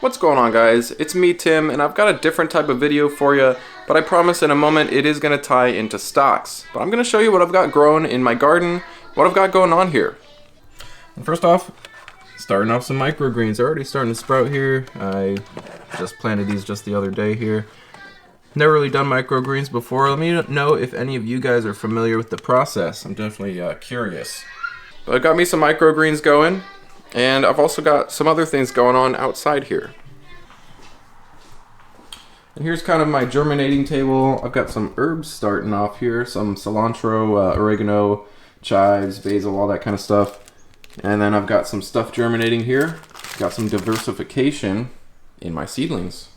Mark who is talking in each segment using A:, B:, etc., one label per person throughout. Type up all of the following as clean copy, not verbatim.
A: What's going on, guys? It's me, Tim, and I've got a different type of video for you, but I promise in a moment it is going to tie into stocks. But I'm going to show you what I've got grown in my garden, what I've got going on here. And first off, starting off some microgreens. They're already starting to sprout here. I just planted these just the other day here. Never really done microgreens before. Let me know if any of you guys are familiar with the process. I'm definitely curious. But I got me some microgreens going. And I've also got some other things going on outside here. And here's kind of my germinating table. I've got some herbs starting off here. Some cilantro, oregano, chives, basil, all that kind of stuff. And then I've got some stuff germinating here. Got some diversification in my seedlings.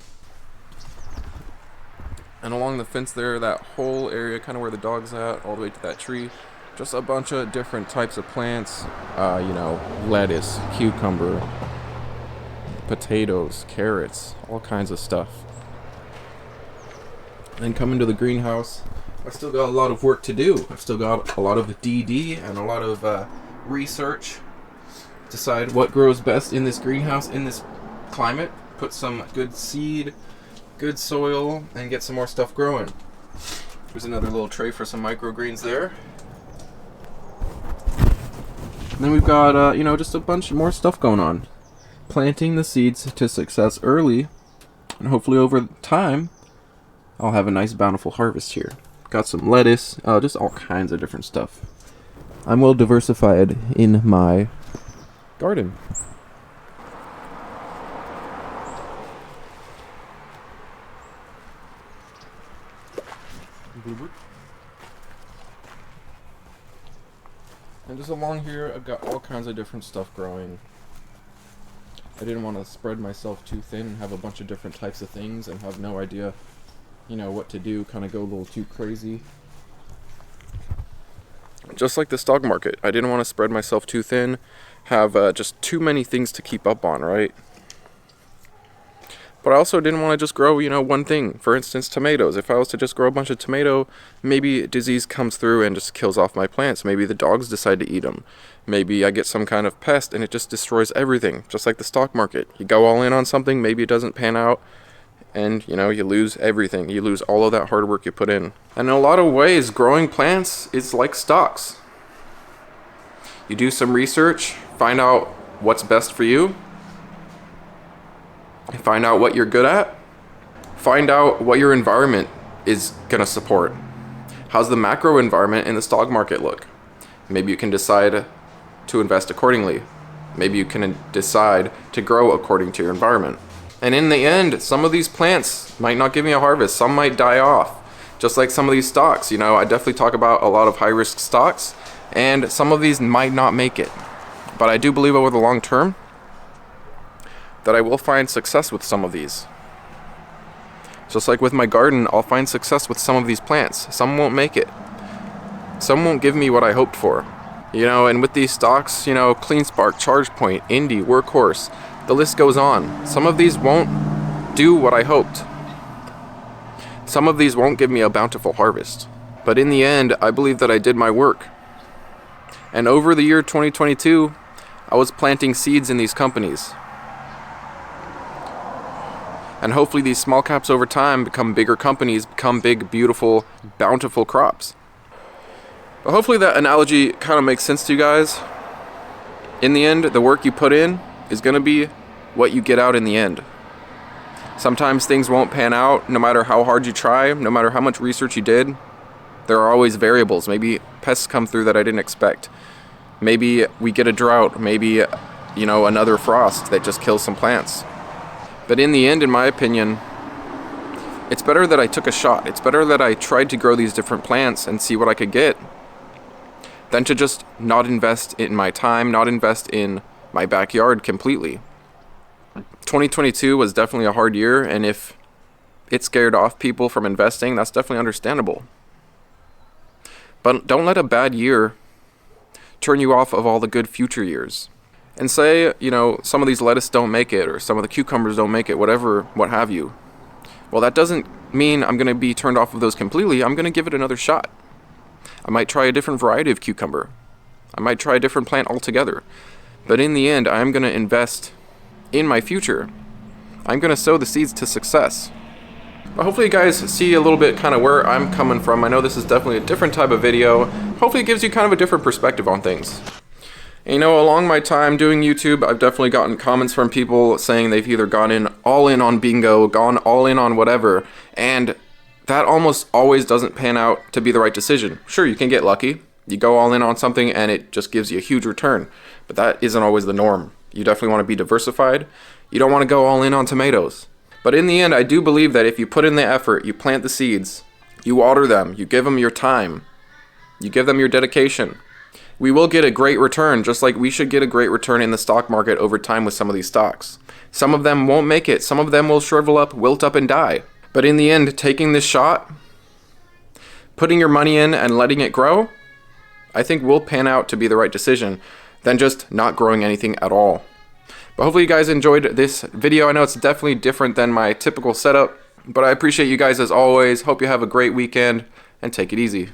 A: And along the fence there, that whole area, kind of where the dog's at, all the way to that tree, just a bunch of different types of plants, you know, lettuce, cucumber, potatoes, carrots, all kinds of stuff. Then coming to the greenhouse, I still got a lot of work to do. I've still got a lot of DD and a lot of research. Decide what grows best in this greenhouse, in this climate. Put some good seed, good soil, and get some more stuff growing. There's another little tray for some microgreens there. And then we've got, you know, just a bunch more stuff going on. Planting the seeds to success early, and hopefully over time, I'll have a nice bountiful harvest here. Got some lettuce, just all kinds of different stuff. I'm well diversified in my garden. And just along here, I've got all kinds of different stuff growing. I didn't want to spread myself too thin and have a bunch of different types of things and have no idea, you know, what to do, kind of go a little too crazy. Just like the stock market, I didn't want to spread myself too thin, have just too many things to keep up on, right? But I also didn't want to just grow, you know, one thing. For instance, tomatoes. If I was to just grow a bunch of tomato, maybe disease comes through and just kills off my plants. Maybe the dogs decide to eat them. Maybe I get some kind of pest and it just destroys everything. Just like the stock market. You go all in on something, maybe it doesn't pan out, and, you know, you lose everything. You lose all of that hard work you put in. And in a lot of ways, growing plants is like stocks. You do some research, find out what's best for you, find out what you're good at, find out what your environment is going to support. How's the macro environment in the stock market look? Maybe you can decide to invest accordingly. Maybe you can decide to grow according to your environment. And in the end, some of these plants might not give me a harvest. Some might die off. Just like some of these stocks. You know, I definitely talk about a lot of high-risk stocks, and some of these might not make it. But I do believe over the long term that I will find success with some of these. Just like with my garden, I'll find success with some of these plants. Some won't make it. Some won't give me what I hoped for. You know, and with these stocks, you know, CleanSpark, ChargePoint, Indie, Workhorse, the list goes on. Some of these won't do what I hoped. Some of these won't give me a bountiful harvest. But in the end, I believe that I did my work. And over the year 2022, I was planting seeds in these companies. And hopefully these small caps over time become bigger companies, become big, beautiful, bountiful crops. But hopefully that analogy kind of makes sense to you guys. In the end, the work you put in is going to be what you get out in the end. Sometimes things won't pan out, no matter how hard you try, no matter how much research you did. There are always variables. Maybe pests come through that I didn't expect. Maybe we get a drought. Maybe, you know, another frost that just kills some plants. But in the end, in my opinion, it's better that I took a shot. It's better that I tried to grow these different plants and see what I could get than to just not invest in my time, not invest in my backyard completely. 2022 was definitely a hard year, and if it scared off people from investing, that's definitely understandable. But don't let a bad year turn you off of all the good future years. And say, you know, some of these lettuce don't make it, or some of the cucumbers don't make it, whatever, what have you. Well, that doesn't mean I'm going to be turned off of those completely. I'm going to give it another shot. I might try a different variety of cucumber. I might try a different plant altogether. But in the end, I'm going to invest in my future. I'm going to sow the seeds to success. But hopefully you guys see a little bit kind of where I'm coming from. I know this is definitely a different type of video. Hopefully it gives you kind of a different perspective on things. And you know, along my time doing YouTube, I've definitely gotten comments from people saying they've either gone all in on bingo, gone all in on whatever, and that almost always doesn't pan out to be the right decision. Sure, you can get lucky. You go all in on something and it just gives you a huge return, but that isn't always the norm. You definitely want to be diversified. You don't want to go all in on tomatoes. But in the end, I do believe that if you put in the effort, you plant the seeds, you water them, you give them your time, you give them your dedication, we will get a great return, just like we should get a great return in the stock market over time with some of these stocks. Some of them won't make it. Some of them will shrivel up, wilt up, and die. But in the end, taking this shot, putting your money in and letting it grow, I think will pan out to be the right decision than just not growing anything at all. But hopefully you guys enjoyed this video. I know it's definitely different than my typical setup, but I appreciate you guys as always. Hope you have a great weekend and take it easy.